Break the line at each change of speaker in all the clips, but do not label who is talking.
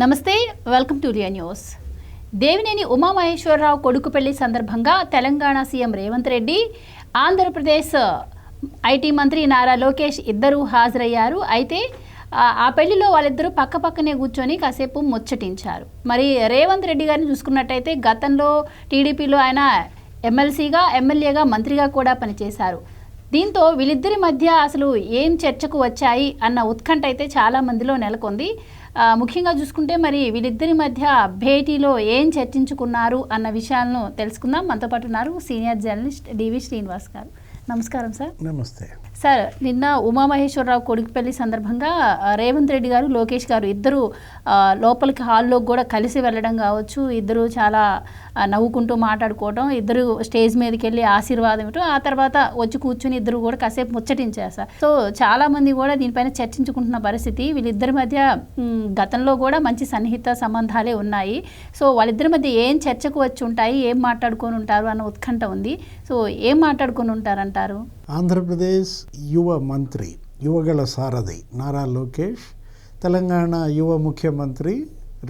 నమస్తే, welcome to Ria news. Devineni Umamaheswararao కొడుకు పెళ్లి సందర్భంగా తెలంగాణ సీఎం రేవంత్ రెడ్డి, ఆంధ్రప్రదేశ్ ఐటీ మంత్రి నారా లోకేష్ ఇద్దరూ హాజరయ్యారు. అయితే ఆ పెళ్లిలో వాళ్ళిద్దరూ పక్కపక్కనే కూర్చొని కాసేపు ముచ్చటించారు. మరి రేవంత్ రెడ్డి గారిని చూసుకున్నట్టయితే గతంలో టీడీపీలో ఆయన ఎమ్మెల్సీగా, ఎమ్మెల్యేగా, మంత్రిగా కూడా పనిచేశారు. దీంతో వీళ్ళిద్దరి మధ్య అసలు ఏం చర్చకు వచ్చాయి అన్న ఉత్కంఠ అయితే చాలా మందిలో నెలకొంది. ముఖ్యంగా చూసుకుంటే మరి వీళ్ళిద్దరి మధ్య భేటీలో ఏం చర్చించుకున్నారు అన్న విషయాలను తెలుసుకుందాం. మనతో పాటు ఉన్నారు సీనియర్ జర్నలిస్ట్ డివి శ్రీనివాస్ గారు. నమస్కారం సార్.
నమస్తే
సార్. నిన్న ఉమామహేశ్వరరావు కొడుకు పెళ్లి సందర్భంగా రేవంత్ రెడ్డి గారు, లోకేష్ గారు ఇద్దరు లోపలికి హాల్లో కూడా కలిసి వెళ్ళడం కావచ్చు, ఇద్దరు చాలా నవ్వుకుంటూ మాట్లాడుకోవడం, ఇద్దరు స్టేజ్ మీదకి వెళ్ళి ఆశీర్వాదం ఇవ్వటం, ఆ తర్వాత వచ్చి కూర్చుని ఇద్దరు కూడా కాసేపు ముచ్చటించారు సార్. సో చాలామంది కూడా దీనిపైన చర్చించుకుంటున్న పరిస్థితి. వీళ్ళిద్దరి మధ్య గతంలో కూడా మంచి సన్నిహిత సంబంధాలే ఉన్నాయి. సో వాళ్ళిద్దరి మధ్య ఏం చర్చకు వచ్చి ఉంటాయి, ఏం మాట్లాడుకొని ఉంటారు అన్న ఉత్కంఠ ఉంది. సో ఏం మాట్లాడుకొని ఉంటారంటారు?
ఆంధ్రప్రదేశ్ యువ మంత్రి, యువగళ సారథి నారా లోకేష్, తెలంగాణ యువ ముఖ్యమంత్రి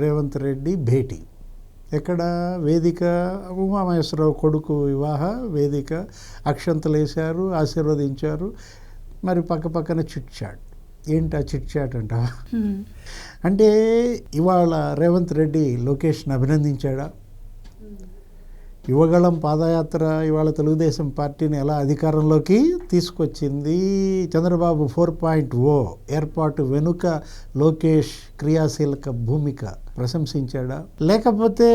రేవంత్ రెడ్డి భేటీ. ఎక్కడ? వేదిక, ఉమామహేశ్వరరావు కొడుకు వివాహ వేదిక. అక్షంతలు వేశారు, ఆశీర్వదించారు. మరి పక్కన చిట్ చాట్. ఏంటి ఆ చిట్ చాట్ అంటావా? అంటే ఇవాళ రేవంత్ రెడ్డి లోకేష్ని అభినందించాడా? యువగళం పాదయాత్ర ఇవాళ తెలుగుదేశం పార్టీని ఎలా అధికారంలోకి తీసుకొచ్చింది, చంద్రబాబు 4.0 ఏర్పాటు వెనుక లోకేష్ క్రియాశీలక భూమిక ప్రశంసించాడా? లేకపోతే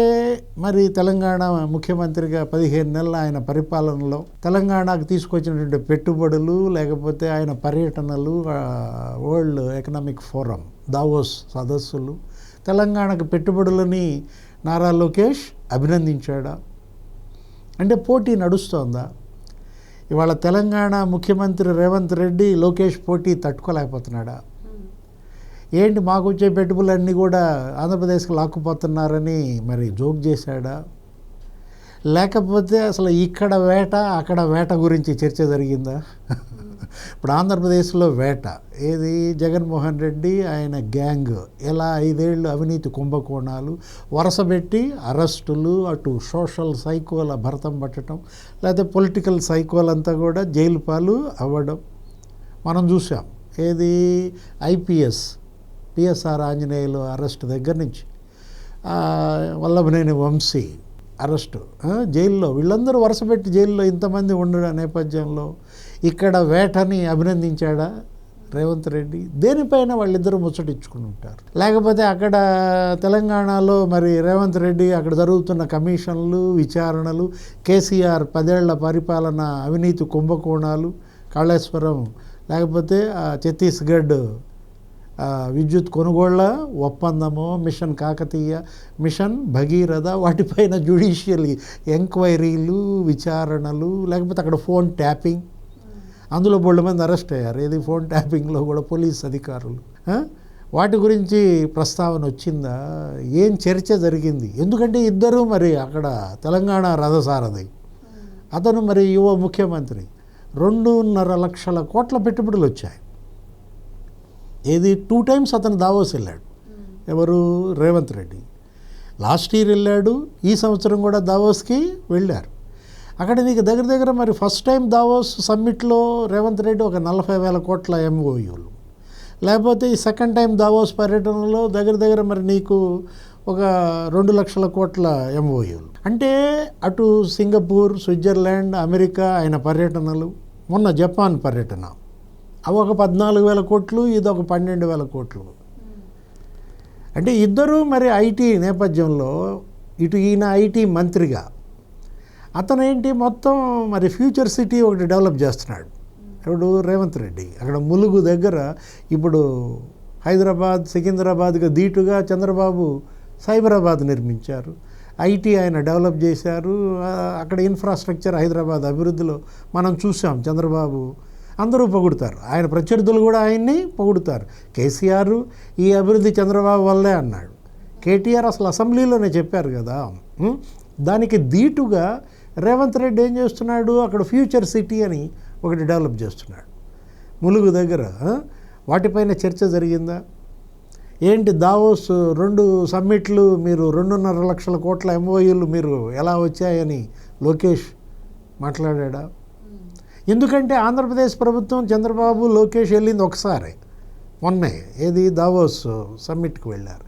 మరి తెలంగాణ ముఖ్యమంత్రిగా 15 నెలల ఆయన పరిపాలనలో తెలంగాణకు తీసుకొచ్చినటువంటి పెట్టుబడులు, లేకపోతే ఆయన పర్యటనలు, వరల్డ్ ఎకనామిక్ ఫోరం దావోస్ సదస్సులు, తెలంగాణకు పెట్టుబడులని నారా లోకేష్ అభినందించాడా? అంటే పోటీ నడుస్తోందా? ఇవాళ తెలంగాణ ముఖ్యమంత్రి రేవంత్ రెడ్డి లోకేష్ పోటీ తట్టుకోలేకపోతున్నాడా? ఏంటి మాకు వచ్చే పెట్టుబడులన్నీ కూడా ఆంధ్రప్రదేశ్కి లాక్కుపోతున్నారని మరి జోక్ చేశాడా? లేకపోతే అసలు ఇక్కడ వేట అక్కడ వేట గురించి చర్చ జరిగిందా? ఇప్పుడు ఆంధ్రప్రదేశ్లో వేట ఏది? జగన్మోహన్ రెడ్డి ఆయన గ్యాంగ్ ఎలా 5 ఏళ్ళు అవినీతి కుంభకోణాలు వరుసపెట్టి అరెస్టులు, అటు సోషల్ సైకోల భరతం పట్టడం, లేకపోతే పొలిటికల్ సైకోలంతా కూడా జైలు పాలు అవ్వడం మనం చూసాం. ఏది? ఐపీఎస్ పిఎస్ఆర్ ఆంజనేయులు అరెస్ట్ దగ్గర నుంచి వల్లభనేని వంశీ అరెస్టు, జైల్లో, వీళ్ళందరూ వరుసపెట్టి జైల్లో ఇంతమంది ఉండడం నేపథ్యంలో ఇక్కడ వేటని అభినందించాడా రేవంత్ రెడ్డి? దేనిపైన వాళ్ళిద్దరూ ముచ్చటించుకుని ఉంటారు. లేకపోతే అక్కడ తెలంగాణలో మరి రేవంత్ రెడ్డి అక్కడ జరుగుతున్న కమిషన్లు, విచారణలు, కేసీఆర్ 10 ఏళ్ల పరిపాలన, అవినీతి కుంభకోణాలు, కాళేశ్వరం, లేకపోతే ఛత్తీస్గఢ్ విద్యుత్ కొనుగోళ్ల ఒప్పందము, మిషన్ కాకతీయ, మిషన్ భగీరథ, వాటిపైన జ్యుడిషియల్ ఎంక్వైరీలు, విచారణలు, లేకపోతే అక్కడ ఫోన్ ట్యాపింగ్, అందులో బోళ్ళ మంది అరెస్ట్ అయ్యారు. ఏది? ఫోన్ ట్యాపింగ్లో కూడా పోలీస్ అధికారులు. వాటి గురించి ప్రస్తావన వచ్చిందా? ఏం చర్చ జరిగింది? ఎందుకంటే ఇద్దరు మరి అక్కడ తెలంగాణ రథసారథి, అతను మరి యువ ముఖ్యమంత్రి. 2.5 లక్షల కోట్ల పెట్టుబడులు వచ్చాయి. ఏది? 2 times అతను దావోస్ వెళ్ళాడు. ఎవరు? రేవంత్ రెడ్డి. లాస్ట్ ఇయర్ వెళ్ళాడు, ఈ సంవత్సరం కూడా దావోస్కి వెళ్ళారు. అక్కడ నీకు దగ్గర మరి ఫస్ట్ టైం దావోస్ సమ్మిట్లో రేవంత్ రెడ్డి ఒక 40,000 కోట్ల ఎంఓయూలు, లేకపోతే ఈ సెకండ్ టైం దావోస్ పర్యటనలో దగ్గర మరి నీకు ఒక 2 లక్షల కోట్ల ఎంఓయూలు. అంటే అటు సింగపూర్, స్విట్జర్లాండ్, అమెరికా ఆయన పర్యటనలు, మొన్న జపాన్ పర్యటన, అవి ఒక 14,000 కోట్లు, ఇది ఒక 12,000 కోట్లు. అంటే ఇద్దరు మరి ఐటీ నేపథ్యంలో, ఇటు ఈయన ఐటీ మంత్రిగా, అతను ఏంటి మొత్తం మరి ఫ్యూచర్ సిటీ ఒకటి డెవలప్ చేస్తున్నాడు. ఇప్పుడు రేవంత్ రెడ్డి అక్కడ ములుగు దగ్గర ఇప్పుడు హైదరాబాద్, సికింద్రాబాద్గా ధీటుగా చంద్రబాబు సైబరాబాద్ నిర్మించారు. ఐటీ ఆయన డెవలప్ చేశారు. అక్కడ ఇన్ఫ్రాస్ట్రక్చర్ హైదరాబాద్ అభివృద్ధిలో మనం చూసాం. చంద్రబాబు అందరూ పొగుడుతారు, ఆయన ప్రత్యర్థులు కూడా ఆయన్ని పొగుడుతారు. కేసీఆర్ ఈ అభివృద్ధి చంద్రబాబు వల్లే అన్నాడు. కేటీఆర్ అసలు అసెంబ్లీలోనే చెప్పారు కదా. దానికి ధీటుగా రేవంత్ రెడ్డి ఏం చేస్తున్నాడు? అక్కడ ఫ్యూచర్ సిటీ అని ఒకటి డెవలప్ చేస్తున్నాడు ములుగు దగ్గర. వాటిపైన చర్చ జరిగిందా? ఏంటి దావోస్ 2 సమ్మిట్లు మీరు 2.5 లక్షల కోట్ల ఎంఓయూలు మీరు ఎలా వచ్చాయని లోకేష్ మాట్లాడా? ఎందుకంటే ఆంధ్రప్రదేశ్ ప్రభుత్వం చంద్రబాబు లోకేష్ వెళ్ళింది ఒకసారి మొన్నే, ఏది దావోస్ సమ్మిట్కి వెళ్ళారు.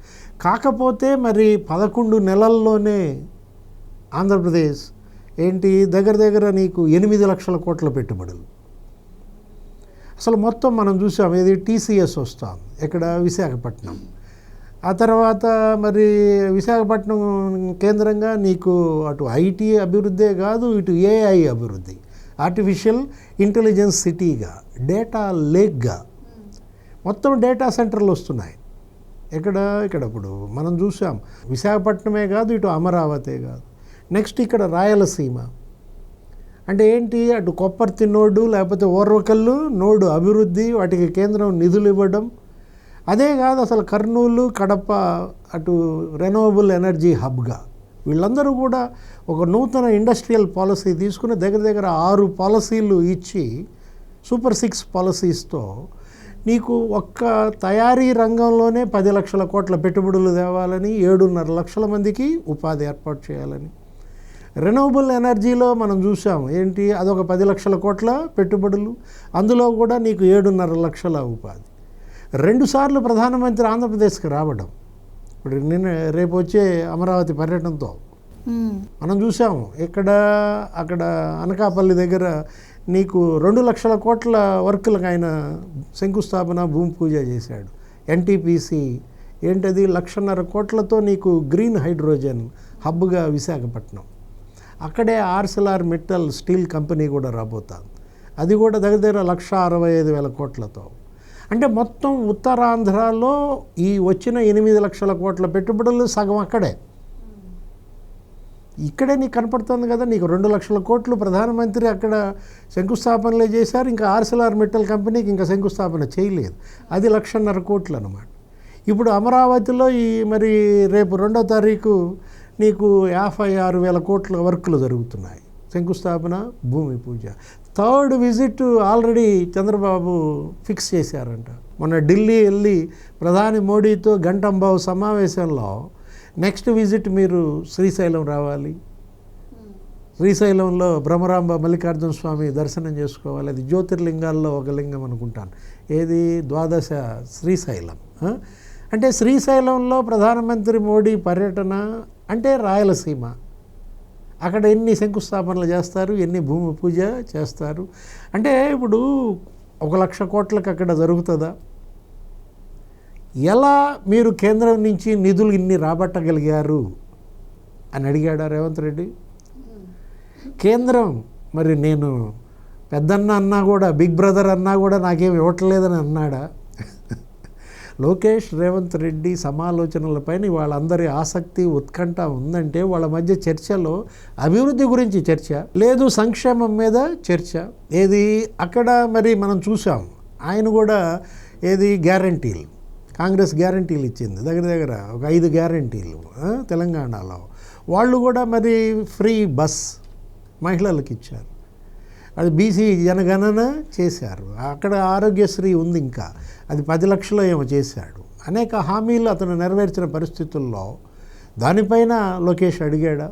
కాకపోతే మరి 11 నెలల్లోనే ఆంధ్రప్రదేశ్ ఏంటి దగ్గర నీకు 8 లక్షల కోట్ల పెట్టుబడులు. అసలు మొత్తం మనం చూసాం, ఏది టీసీఎస్ వస్తాం ఇక్కడ విశాఖపట్నం. ఆ తర్వాత మరి విశాఖపట్నం కేంద్రంగా నీకు అటు ఐటీ అభివృద్ధే కాదు, ఇటు ఏఐ అభివృద్ధి, ఆర్టిఫిషియల్ ఇంటెలిజెన్స్ సిటీగా, డేటా లేక్గా మొత్తం డేటా సెంటర్లు వస్తున్నాయి. ఇక్కడ ఇప్పుడు మనం చూసాం విశాఖపట్నమే కాదు, ఇటు అమరావతే కాదు, నెక్స్ట్ ఇక్కడ రాయలసీమ. అంటే ఏంటి, అటు కొప్పర్తి నోడు లేకపోతే ఓర్వకల్లు నోడు అభివృద్ధి, వాటికి కేంద్రం నిధులు ఇవ్వడం. అదే కాదు అసలు కర్నూలు కడప అటు రెన్యూవబుల్ ఎనర్జీ హబ్గా వీళ్ళందరూ కూడా ఒక నూతన ఇండస్ట్రియల్ పాలసీ తీసుకుని దగ్గర 6 పాలసీలు ఇచ్చి సూపర్ 6 పాలసీస్తో నీకు ఒక్క తయారీ రంగంలోనే 10 లక్షల కోట్ల పెట్టుబడులు తేవాలని, 7.5 లక్షల మందికి ఉపాధి ఏర్పాటు చేయాలని. రెన్యూవబుల్ ఎనర్జీలో మనం చూసాం ఏంటి, అదొక 10 లక్షల కోట్ల పెట్టుబడులు, అందులో కూడా నీకు 7.5 లక్షల ఉపాధి. 2 సార్లు ప్రధానమంత్రి ఆంధ్రప్రదేశ్కి రావడం, ఇప్పుడు రేపు వచ్చే అమరావతి పర్యటనతో మనం చూసాము. అక్కడ అనకాపల్లి దగ్గర నీకు 2 లక్షల కోట్ల వర్కులకు ఆయన శంకుస్థాపన భూమి పూజ చేశాడు. ఎన్టీపీసీ ఏంటది 1.5 కోట్లతో నీకు గ్రీన్ హైడ్రోజన్ హబ్గా విశాఖపట్నం. అక్కడే ఆర్సెలార్ మిట్టల్ స్టీల్ కంపెనీ కూడా రాబోతుంది, అది కూడా దగ్గర 1,65,000 కోట్లతో. అంటే మొత్తం ఉత్తరాంధ్రలో ఈ వచ్చిన 8 లక్షల కోట్ల పెట్టుబడులు సగం ఇక్కడే నీకు కనపడుతుంది కదా. నీకు 2 లక్షల కోట్లు ప్రధానమంత్రి అక్కడ శంకుస్థాపనలే చేశారు, ఇంకా ఆర్సెలార్ మిట్టల్ కంపెనీకి ఇంకా శంకుస్థాపన చేయలేదు, అది 1,50,000 కోట్లు అన్నమాట. ఇప్పుడు అమరావతిలో మరి రేపు 2వ తారీఖు నీకు 56,000 కోట్ల వర్కులు జరుగుతున్నాయి, శంకుస్థాపన భూమి పూజ. 3rd visit already Chandrababu fix చేశారంట. మొన్న ఢిల్లీ వెళ్ళి ప్రధాని మోడీతో గంటంబావు సమావేశంలో నెక్స్ట్ విజిట్ మీరు శ్రీశైలం రావాలి, శ్రీశైలంలో బ్రహ్మరాంబ మల్లికార్జున స్వామి దర్శనం చేసుకోవాలి, అది జ్యోతిర్లింగాల్లో ఒక లింగం అనుకుంటాను, ఏది 12 శ్రీశైలం. అంటే శ్రీశైలంలో ప్రధానమంత్రి మోడీ పర్యటన అంటే రాయలసీమ, అక్కడ ఎన్ని శంకుస్థాపనలు చేస్తారు, ఎన్ని భూమి పూజ చేస్తారు. అంటే ఇప్పుడు 1 లక్ష కోట్లకు అక్కడ జరుగుతుందా? ఎలా మీరు కేంద్రం నుంచి నిధులు ఇన్ని రాబట్టగలిగారు అని అడిగాడా రేవంత్ రెడ్డి? కేంద్రం మరి నేను పెద్దన్న అన్నా కూడా, బిగ్ బ్రదర్ అన్నా కూడా నాకేం ఇవ్వట్లేదని అన్నాడా? లోకేష్ రేవంత్ రెడ్డి సమాలోచనలపైన వాళ్ళందరి ఆసక్తి ఉత్కంఠ ఉందంటే వాళ్ళ మధ్య చర్చలో అభివృద్ధి గురించి చర్చ లేదు, సంక్షేమం మీద చర్చ. ఏది అక్కడ మరి మనం చూసాం, ఆయన కూడా ఏది గ్యారంటీలు, కాంగ్రెస్ గ్యారంటీలు ఇచ్చింది, దగ్గర ఒక 5 గ్యారంటీలు తెలంగాణలో. వాళ్ళు కూడా మరి ఫ్రీ బస్ మహిళలకు ఇచ్చారు, అది బీసీ జనగణన చేశారు, అక్కడ ఆరోగ్యశ్రీ ఉంది, ఇంకా అది 10 లక్షలు ఏమో చేశాడు. అనేక హామీలు అతను నెరవేర్చిన పరిస్థితుల్లో దానిపైన లోకేష్ అడిగాడా?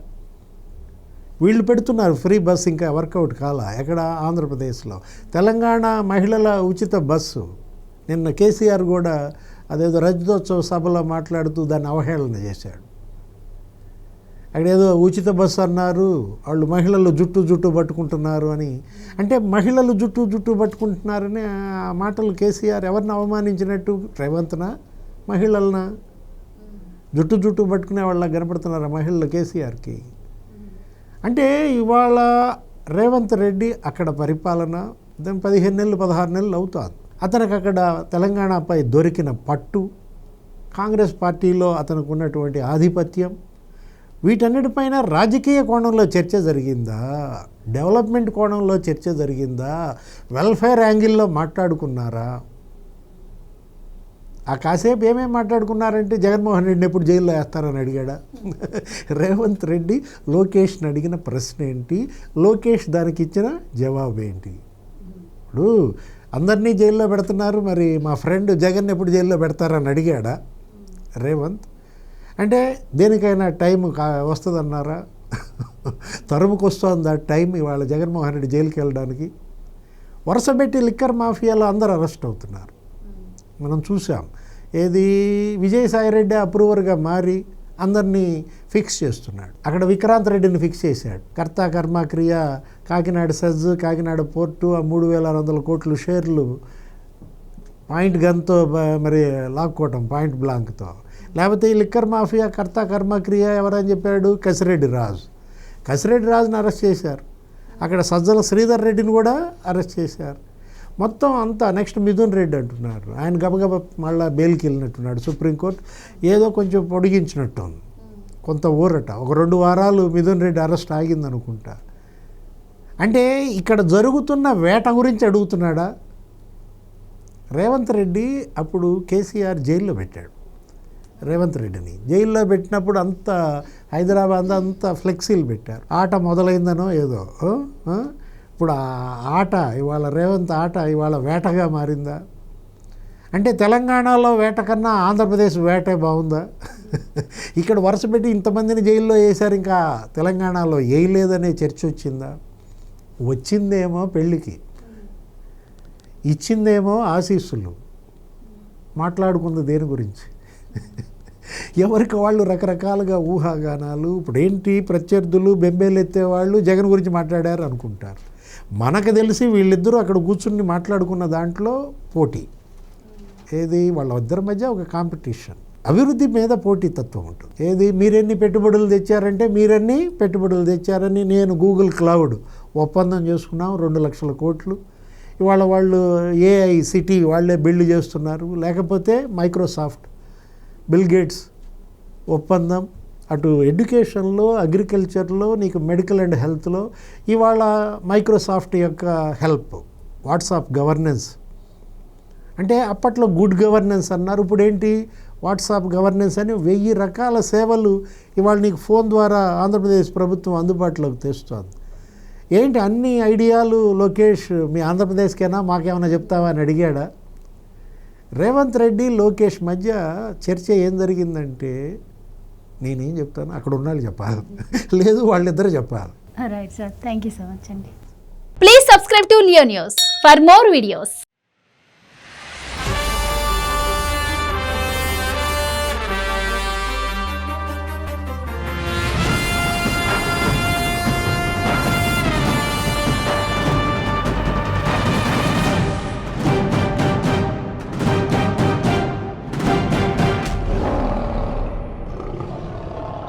వీళ్ళు పెడుతున్నారు ఫ్రీ బస్, ఇంకా వర్కౌట్ కాలా ఎక్కడ ఆంధ్రప్రదేశ్లో. తెలంగాణ మహిళల ఉచిత బస్సు నిన్న కేసీఆర్ కూడా అదేదో రజతోత్సవ సభలో మాట్లాడుతూ దాన్ని అవహేళన చేశాడు. అక్కడేదో ఉచిత బస్సు అన్నారు, వాళ్ళు మహిళలు జుట్టు పట్టుకుంటున్నారు అని. అంటే మహిళలు జుట్టు పట్టుకుంటున్నారని ఆ మాటలు కేసీఆర్ ఎవరిని అవమానించినట్టు? రేవంత్నా మహిళలనా? జుట్టు పట్టుకునే వాళ్ళ కనపడుతున్నారు మహిళలు కేసీఆర్కి. అంటే ఇవాళ రేవంత్ రెడ్డి అక్కడ పరిపాలన 15 నెలలు 16 నెలలు అవుతుంది. అతనికి అక్కడ తెలంగాణపై దొరికిన పట్టు, కాంగ్రెస్ పార్టీలో అతనికి ఉన్నటువంటి ఆధిపత్యం, వీటన్నిటిపైన రాజకీయ కోణంలో చర్చ జరిగిందా, డెవలప్మెంట్ కోణంలో చర్చ జరిగిందా, వెల్ఫేర్ యాంగిల్లో మాట్లాడుకున్నారా? ఆ కాసేపు ఏమేమి మాట్లాడుకున్నారంటే జగన్మోహన్ రెడ్డిని ఎప్పుడు జైల్లో వేస్తారని అడిగాడా? రేవంత్ రెడ్డి లోకేష్ని అడిగిన ప్రశ్న ఏంటి, లోకేష్ దానికి ఇచ్చిన జవాబు ఏంటి? ఇప్పుడు అందరినీ జైల్లో పెడుతున్నారు, మరి మా ఫ్రెండ్ జగన్ ఎప్పుడు జైల్లో పెడతారని అడిగాడా? రేవంత్. అంటే దేనికైనా టైం వస్తుందన్నారా? తరుముకు వస్తుందా టైం ఇవాళ జగన్మోహన్ రెడ్డి జైలుకి వెళ్ళడానికి? వరుసపెట్టి లిక్కర్ మాఫియాలో అందరూ అరెస్ట్ అవుతున్నారు. మనం చూసాం. ఏది విజయసాయిరెడ్డి అప్రూవర్గా మారి అందరినీ ఫిక్స్ చేస్తున్నాడు. అక్కడ విక్రాంత్ రెడ్డిని ఫిక్స్ చేశాడు. కర్త కర్మ క్రియ, కాకినాడ సెజ్, కాకినాడ పోర్టు, ఆ 3600 కోట్ల షేర్లు పాయింట్ గన్తో మరి లాక్కోవటం, పాయింట్ బ్లాంక్తో. లేకపోతే ఈ లిక్కర్ మాఫియా కర్త కర్మ క్రియ ఎవరని చెప్పాడు? కసిరెడ్డి రాజు. కసిరెడ్డి రాజుని అరెస్ట్ చేశారు. అక్కడ సజ్జల శ్రీధర్ రెడ్డిని కూడా అరెస్ట్ చేశారు. మొత్తం అంతా నెక్స్ట్ మిథున్ రెడ్డి అంటున్నారు. ఆయన గబగబ మళ్ళీ బెయిల్కి వెళ్ళినట్టున్నాడు. సుప్రీంకోర్టు ఏదో కొంచెం పొడిగించినట్టు ఉంది, కొంత ఊరట. ఒక 2 వారాలు మిథున్ రెడ్డి అరెస్ట్ ఆగిందనుకుంటా. అంటే ఇక్కడ జరుగుతున్న వేట గురించి అడుగుతున్నాడా? రేవంత్ రెడ్డి అప్పుడు కేసీఆర్ జైల్లో పెట్టాడు. రేవంత్ రెడ్డిని జైల్లో పెట్టినప్పుడు అంతా హైదరాబాద్ అంతా ఫ్లెక్సీలు పెట్టారు. ఆట మొదలైందనో ఏదో. ఇప్పుడు ఆ ఆట ఇవాళ రేవంత్ ఆట ఇవాళ వేటగా మారిందా? అంటే తెలంగాణలో వేట కన్నా ఆంధ్రప్రదేశ్ వేటే బాగుందా? ఇక్కడ వరుస పెట్టి ఇంతమందిని జైల్లో వేశారు, ఇంకా తెలంగాణలో వేయలేదనే చర్చ వచ్చిందా? వచ్చిందేమో పెళ్ళికి, ఇచ్చిందేమో ఆశీస్సులు. మాట్లాడుకుంది దేని గురించి? ఎవరికి వాళ్ళు రకరకాలుగా ఊహాగానాలు. ఇప్పుడు ఏంటి, ప్రత్యర్థులు బెంబేలెత్తేవాళ్ళు జగన్ గురించి మాట్లాడారు అనుకుంటారు. మనకు తెలిసి వీళ్ళిద్దరూ అక్కడ కూర్చుని మాట్లాడుకున్న దాంట్లో పోటీ. ఏది, వాళ్ళ ఇద్దరి మధ్య ఒక కాంపిటీషన్, అభివృద్ధి మీద పోటీతత్వం ఉంటుంది. ఏది, మీరెన్ని పెట్టుబడులు తెచ్చారంటే మీరెన్ని పెట్టుబడులు తెచ్చారని. నేను గూగుల్ క్లౌడ్ ఒప్పందం చేసుకున్నాం 2 లక్షల కోట్లు. ఇవాళ వాళ్ళు ఏఐ సిటీ వాళ్ళే బిల్డ్ చేస్తున్నారు. లేకపోతే మైక్రోసాఫ్ట్, బిల్ గేట్స్ ఒప్పందం. అటు ఎడ్యుకేషన్లో, అగ్రికల్చర్లో, నీకు మెడికల్ అండ్ హెల్త్లో ఇవాళ మైక్రోసాఫ్ట్ యొక్క హెల్ప్. వాట్సాప్ గవర్నెన్స్ అంటే అప్పట్లో గుడ్ గవర్నెన్స్ అన్నారు. ఇప్పుడు ఏంటి, వాట్సాప్ గవర్నెన్స్ అని 1000 రకాల సేవలు ఇవాళ నీకు ఫోన్ ద్వారా ఆంధ్రప్రదేశ్ ప్రభుత్వం అందుబాటులోకి తెస్తుంది. ఏంటి అన్ని ఐడియాలు లోకేష్ మీ ఆంధ్రప్రదేశ్కైనా మాకేమైనా చెప్తావా అని అడిగాడా? రేవంత్ రెడ్డి లోకేష్ మధ్య చర్చ ఏం జరిగిందంటే, నేనేం చెప్తాను, అక్కడ ఉన్నాళ్ళు చెప్పాలి, లేదు వాళ్ళిద్దరూ చెప్పాలి.
Right sir, thank you so much అండి. Please subscribe to Leo News for more videos.